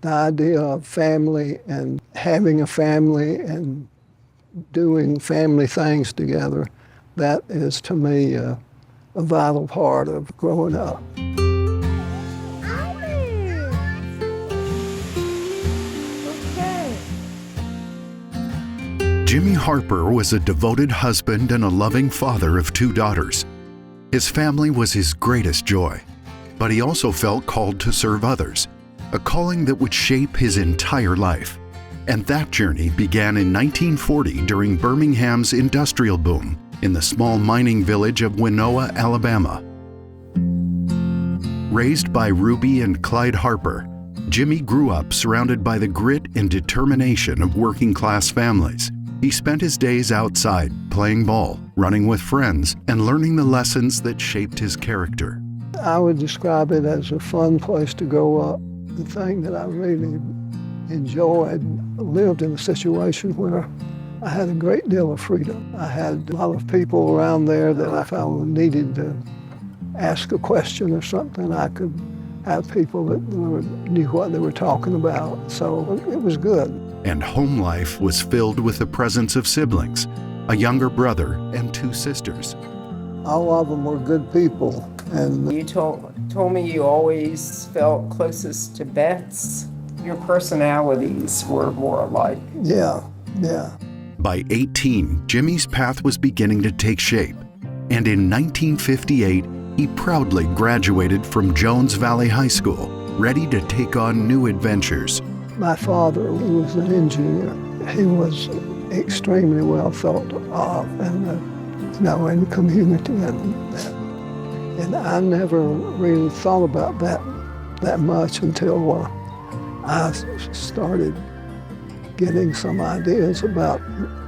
the idea of family and having a family and doing family things together, that is to me a vital part of growing up. Jimmy Harper was a devoted husband and a loving father of 2 daughters. His family was his greatest joy, but he also felt called to serve others, a calling that would shape his entire life. And that journey began in 1940 during Birmingham's industrial boom in the small mining village of Winona, Alabama. Raised by Ruby and Clyde Harper, Jimmy grew up surrounded by the grit and determination of working-class families. He spent his days outside, playing ball, running with friends, and learning the lessons that shaped his character. I would describe it as a fun place to grow up. The thing that I really enjoyed, lived in a situation where I had a great deal of freedom. I had a lot of people around there that if I needed to ask a question or something, I could have people that knew what they were talking about. So it was good. And home life was filled with the presence of siblings, a younger brother and 2 sisters. All of them were good people. And You told me you always felt closest to Beth's. Your personalities were more alike. yeah. By 18, Jimmy's path was beginning to take shape, and in 1958, he proudly graduated from Jones Valley High School, ready to take on new adventures. My father was an engineer. He was extremely well thought of in the community and I never really thought about that much until I started getting some ideas about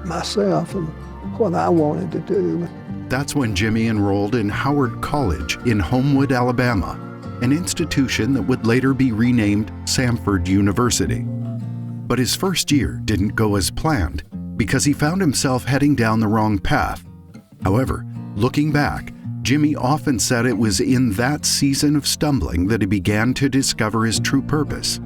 myself and what I wanted to do. That's when Jimmy enrolled in Howard College in Homewood, Alabama, an institution that would later be renamed Samford University. But his first year didn't go as planned because he found himself heading down the wrong path. However, looking back, Jimmy often said it was in that season of stumbling that he began to discover his true purpose.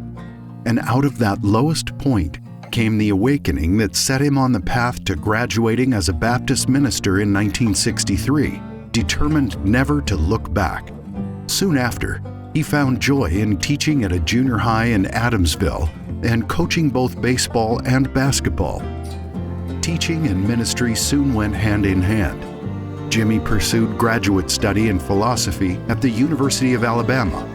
And out of that lowest point came the awakening that set him on the path to graduating as a Baptist minister in 1963, determined never to look back. Soon after, he found joy in teaching at a junior high in Adamsville and coaching both baseball and basketball. Teaching and ministry soon went hand in hand. Jimmy pursued graduate study in philosophy at the University of Alabama,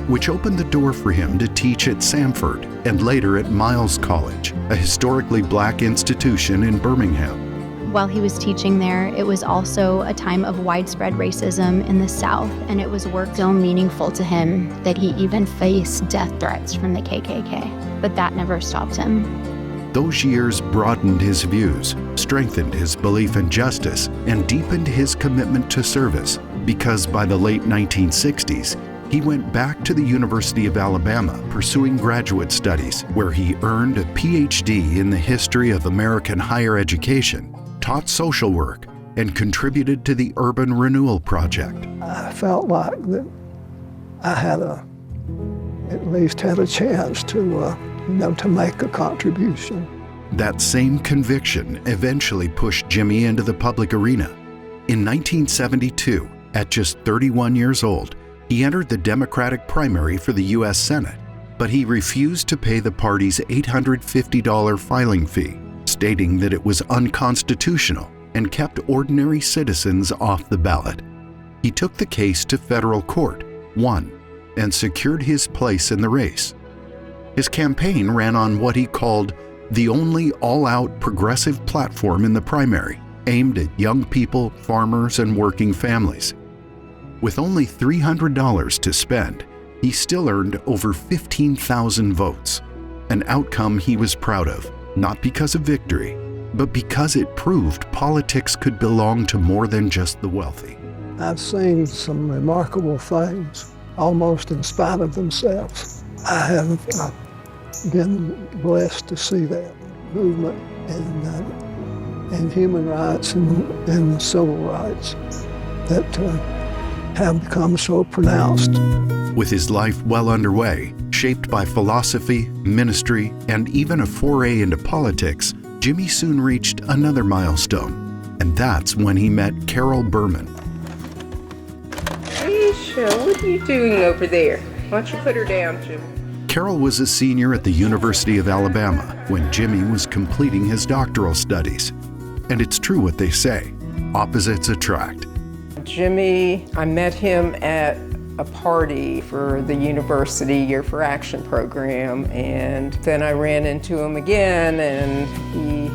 which opened the door for him to teach at Samford and later at Miles College, a historically black institution in Birmingham. While he was teaching there, it was also a time of widespread racism in the South, and it was work so meaningful to him that he even faced death threats from the KKK. But that never stopped him. Those years broadened his views, strengthened his belief in justice, and deepened his commitment to service, because by the late 1960s, he went back to the University of Alabama pursuing graduate studies, where he earned a PhD in the history of American higher education, taught social work, and contributed to the Urban Renewal Project. I felt like that I had at least had a chance to make a contribution. That same conviction eventually pushed Jimmy into the public arena. In 1972, at just 31 years old, he entered the Democratic primary for the U.S. Senate, but he refused to pay the party's $850 filing fee, stating that it was unconstitutional and kept ordinary citizens off the ballot. He took the case to federal court, won, and secured his place in the race. His campaign ran on what he called the only all-out progressive platform in the primary, aimed at young people, farmers, and working families. With only $300 to spend, he still earned over 15,000 votes, an outcome he was proud of, not because of victory, but because it proved politics could belong to more than just the wealthy. I've seen some remarkable things, almost in spite of themselves. I have been blessed to see that movement in human rights and civil rights that have become so pronounced. With his life well underway, Shaped by philosophy, ministry, and even a foray into politics, Jimmy soon reached another milestone, and that's when he met Carol Berman. Aisha, what are you doing over there? Why don't you put her down, Jimmy? Carol was a senior at the University of Alabama when Jimmy was completing his doctoral studies. And it's true what they say, opposites attract. Jimmy, I met him at a party for the University Year for Action program, and then I ran into him again, and he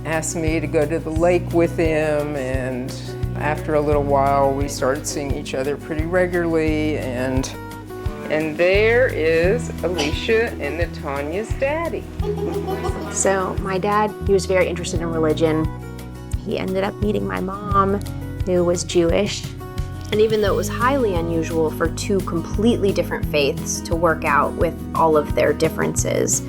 asked me to go to the lake with him, and after a little while we started seeing each other pretty regularly, and there is Alicia and Natanya's daddy. So my dad, he was very interested in religion. He ended up meeting my mom, who was Jewish. And even though it was highly unusual for two completely different faiths to work out with all of their differences,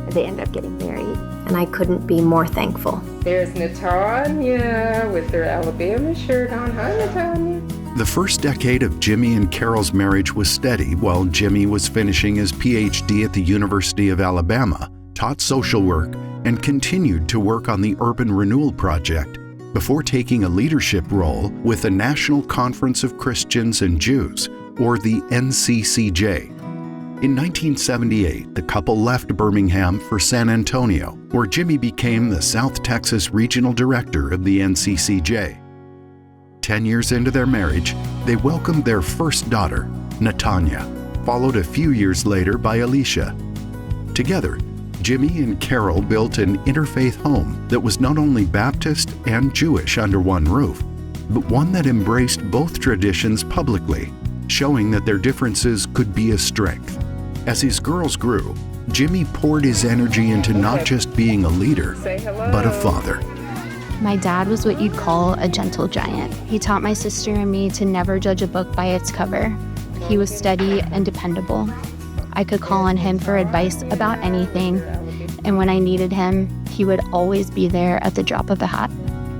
they ended up getting married, and I couldn't be more thankful. There's Natanya with her Alabama shirt on. Hi, Natanya. The first decade of Jimmy and Carol's marriage was steady while Jimmy was finishing his PhD at the University of Alabama, taught social work, and continued to work on the Urban Renewal Project before taking a leadership role with the National Conference of Christians and Jews, or the NCCJ. In 1978, the couple left Birmingham for San Antonio, where Jimmy became the South Texas Regional Director of the NCCJ. 10 years into their marriage, they welcomed their first daughter, Natanya, followed a few years later by Alicia. Together, Jimmy and Carol built an interfaith home that was not only Baptist and Jewish under one roof, but one that embraced both traditions publicly, showing that their differences could be a strength. As his girls grew, Jimmy poured his energy into not just being a leader, but a father. My dad was what you'd call a gentle giant. He taught my sister and me to never judge a book by its cover. He was steady and dependable. I could call on him for advice about anything, and when I needed him, he would always be there at the drop of a hat.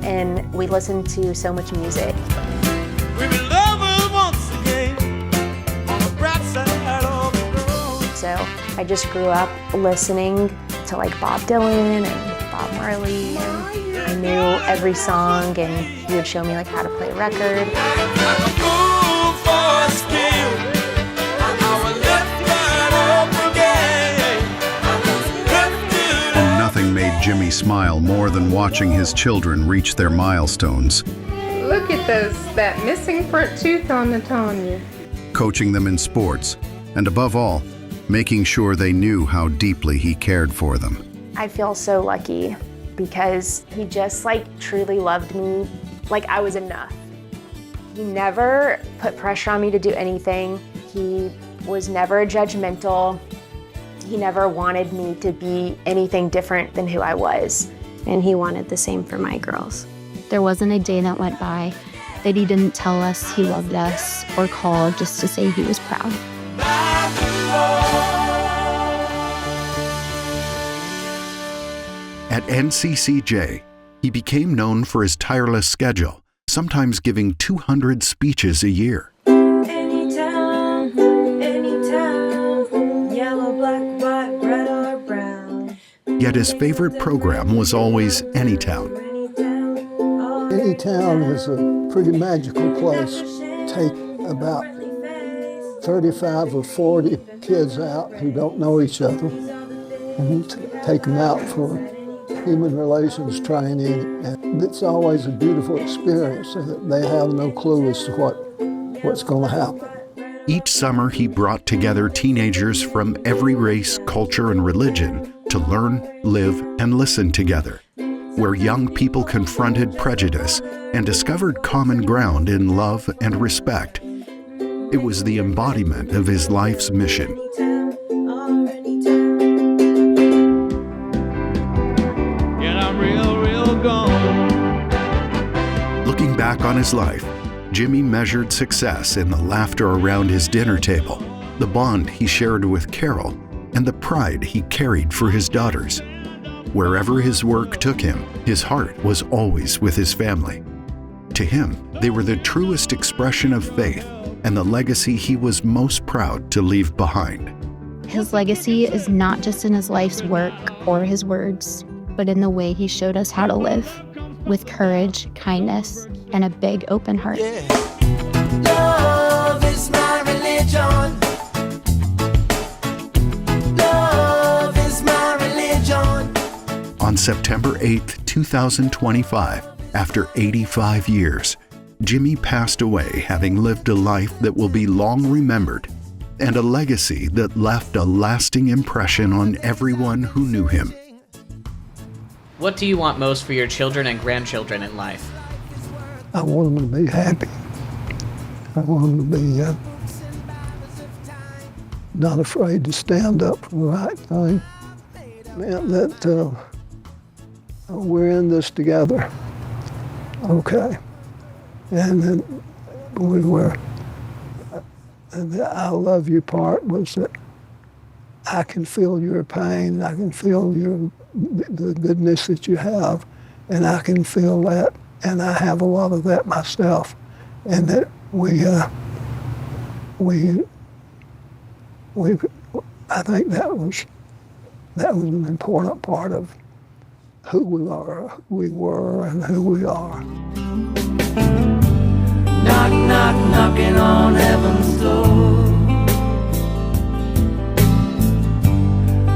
And we listened to so much music. We've been lovers once again on the bright side of the road. So I just grew up listening to like Bob Dylan and Bob Marley. And I knew every song, and he would show me like how to play a record. Like a fool for a skill. And nothing made Jimmy smile more than watching his children reach their milestones. Look at that missing front tooth on Natanya. Coaching them in sports, and above all, making sure they knew how deeply he cared for them. I feel so lucky because he just like truly loved me like I was enough. He never put pressure on me to do anything. He was never judgmental. He never wanted me to be anything different than who I was. And he wanted the same for my girls. There wasn't a day that went by that he didn't tell us he loved us or call just to say he was proud. At NCCJ, he became known for his tireless schedule, sometimes giving 200 speeches a year. Anytime, yellow, black, white, red or brown. Yet his favorite program was always Anytown. Anytown is a pretty magical place. Take about 35 or 40 kids out who don't know each other, and take them out for human relations training, and it's always a beautiful experience. They have no clue as to what's going to happen. Each summer, he brought together teenagers from every race, culture, and religion to learn, live, and listen together, where young people confronted prejudice and discovered common ground in love and respect. It was the embodiment of his life's mission. Looking back on his life, Jimmy measured success in the laughter around his dinner table, the bond he shared with Carol, and the pride he carried for his daughters. Wherever his work took him, his heart was always with his family. To him, they were the truest expression of faith and the legacy he was most proud to leave behind. His legacy is not just in his life's work or his words, but in the way he showed us how to live, with courage, kindness, and a big open heart. Love is my religion. Love is my religion. On September 8th, 2025, after 85 years, Jimmy passed away, having lived a life that will be long remembered and a legacy that left a lasting impression on everyone who knew him. What do you want most for your children and grandchildren in life? I want them to be happy. I want them to be not afraid to stand up for the right thing. Meant that we're in this together, okay? And then we were, and the I love you part was that I can feel your pain, I can feel the goodness that you have, and I can feel that, and I have a lot of that myself, and that I think that was an important part of who we are, who we were, and who we are. Knock, knock, knocking on heaven's door.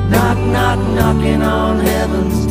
Knock, knock, knocking on heaven's